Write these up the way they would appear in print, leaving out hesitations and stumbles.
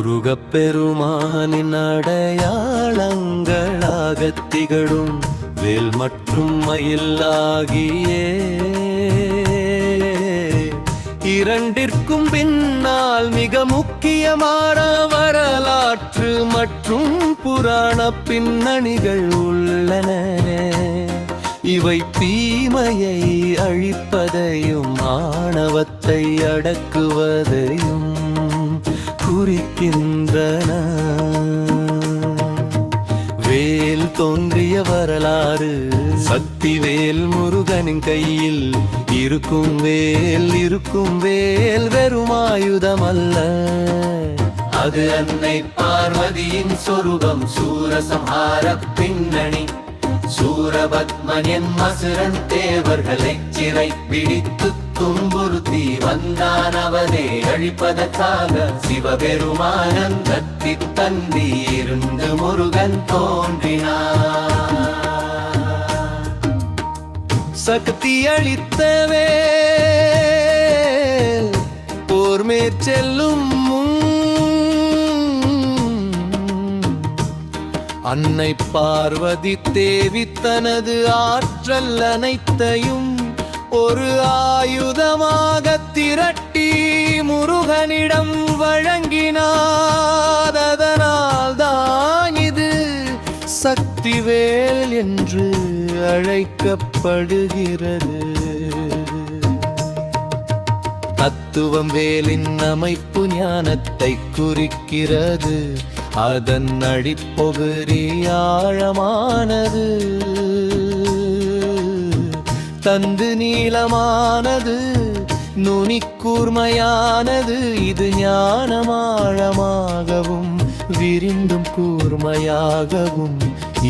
முருகப் பெருமானின் அடையாளங்களாகத் திகழும் வேல் மற்றும் மயிலாகியே இரண்டிற்கும் பின்னால் மிக முக்கியமான வரலாற்று மற்றும் புராண பின்னணிகள் உள்ளன. இவை தீமையை அழிப்பதையும் ஆணவத்தை அடக்குவதையும் குறிக்கின்றன. வேல் தோன்றிய வரலாறு சக்தி வேல் முருகனின் கையில் இருக்கும் வேல் வெறும் ஆயுதம் அல்ல, அது அன்னை பார்வதியின் சொரூபம். சூரசம்ஹார பின்னணி சூரபத்மனின் மசுரன் தேவர்களை சிறை பிடித்து துன்புறுத்தி வந்தான். அவனை அழிப்பதற்காக சிவபெருமான் கத்தி தந்தி இருந்து முருகன் தோன்றினார். சக்தி அளித்தவே போர் மேற்செல்லும் அன்னை பார்வதி தேவி தனது ஆற்றல் அனைத்தையும் ஒரு ஆயுதமாக திரட்டி முருகனிடம் வழங்கினார். அதனால் தான் இது சக்திவேல் என்று அழைக்கப்படுகிறது. தத்துவம் வேலின் அமைப்பு ஞானத்தை குறிக்கிறது, அதன் அடிப்பொகுதி ஆழமானது, தந்து நீளமானது, நுனி கூர்மையானது. இது ஞானமாழமாகவும் விரிந்தும் கூர்மையாகவும்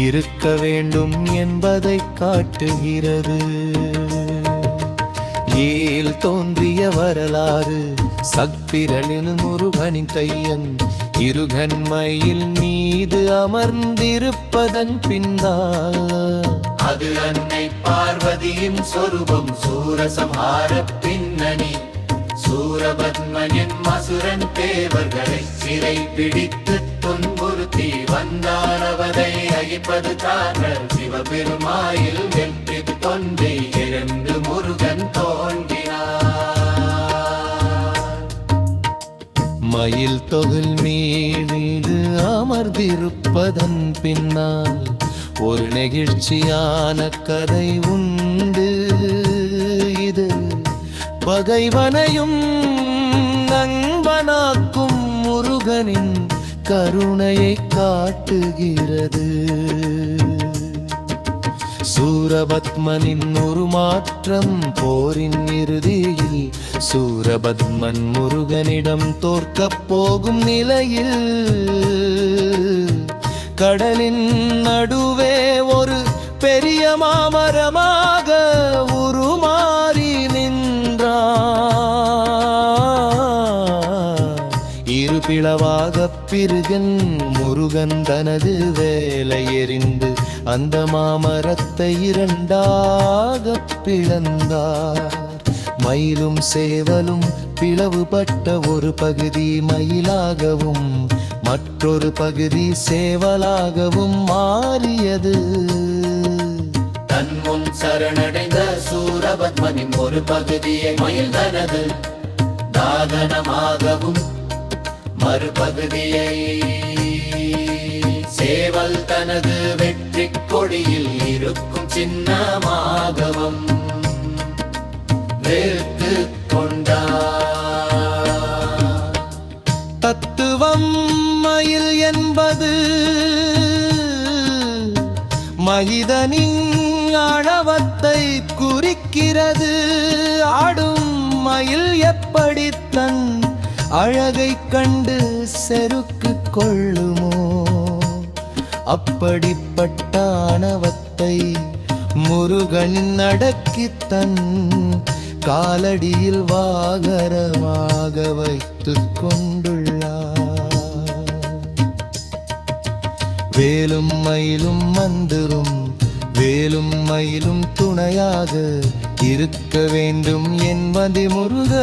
இருக்க வேண்டும் என்பதை காட்டுகிறது. ஏல் தோன்றிய வரலாறு சக்திரளின் முருகனின் கையன் இருகன்மையில் மீது அமர்ந்திருப்பதன் பின்னால் அது அன்னை பார்வதியின் சொரூபம். சூரசம்ஹார பின்னணி சூரபத்மனின் மசுரன் தேவர்களை சிறை பிடித்து துன்புறுத்தி வந்தான். அவனை அழிப்பதற்காக சிவபெருமாயில் வெற்றி தொண்டை இழந்து முருகன் தோன்றினார். மயில் தொகில் மீது அமர்ந்திருப்பதன் பின்னால் ஒரு நெகிழ்ச்சியான கதை உண்டு. இது பகைவனையும் நண்பனாக்கும் முருகனின் கருணையை காட்டுகிறது. சூரபத்மனின் ஒரு மாற்றம் போரின் இறுதியில் சூரபத்மன் முருகனிடம் தோற்கப் போகும் நிலையில் கடலின் நடுவே ஒரு பெரிய மாமரமாக உருமாறி நின்றார். இரு பிளவாக பிருகன் முருகன் தனது வேலை எறிந்து அந்த மாமரத்தை இரண்டாக பிளந்தார். மயிலும் சேவலும் பிளவுபட்ட ஒரு பகுதி மயிலாகவும் மற்றொரு பகுதி சேவலாகவும் மாறியது. தன் முன் சரணடைந்த சூரபத்மனின் ஒரு பகுதியை மயில் தனது தாதனமாகவும் மறுபகுதியை சேவல் தனது வெற்றி கொடியில் இருக்கும் சின்னமாகவும் வைத்து கொண்டார். தத்துவம் மயில் என்பது மனிதனின் ஆணவத்தை குறிக்கிறது. ஆடும் மயில் எப்படி தன் அழகை கண்டு செருக்கு கொள்ளுமோ, அப்படிப்பட்ட ஆணவத்தை முருகன் அடக்கி தன் காலடியில் வாகரமாக வைத்து கொண்டுள்ளார். வேலும் மயிலும் மந்திரும் வேலும் மயிலும் துணையாக இருக்க வேண்டும் என்பது முருக.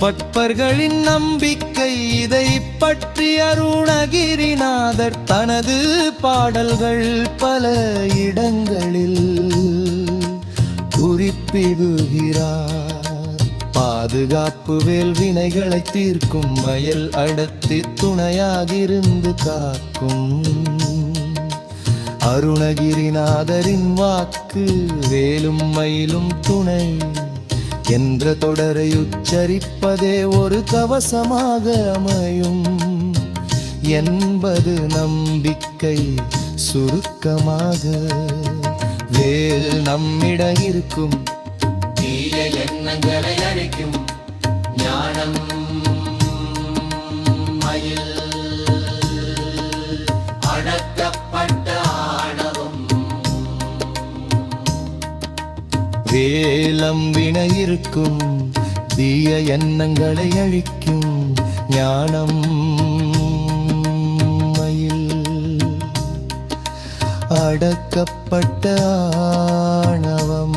பற்பர்களின் நம்பிக்கை இதை பற்றி அருணகிரிநாதர் தனது பாடல்கள் பல இடங்களில் குறிப்பிடுகிறார். பாதுகாப்பு வேல் வினைகளை தீர்க்கும் மயல் அடர்த்தி துணையாகிருந்து காக்கும். அருணகிரிநாதரின் வாக்கு வேலும் மயிலும் துணை என்ற தொடரை உச்சரிப்பதே ஒரு கவசமாக அமையும் என்பது நம்பிக்கை சுருக்கமாக. வேல் நம்மிடம் இருக்கும், தீய எண்ணங்களை அழிக்கும் ஞானம் மயில் அடக்கப்பட்ட ஆணவம். வேலம் வினை இருக்கும், தீய எண்ணங்களை அழிக்கும் ஞானம் மயில் அடக்கப்பட்ட ஆணவம்.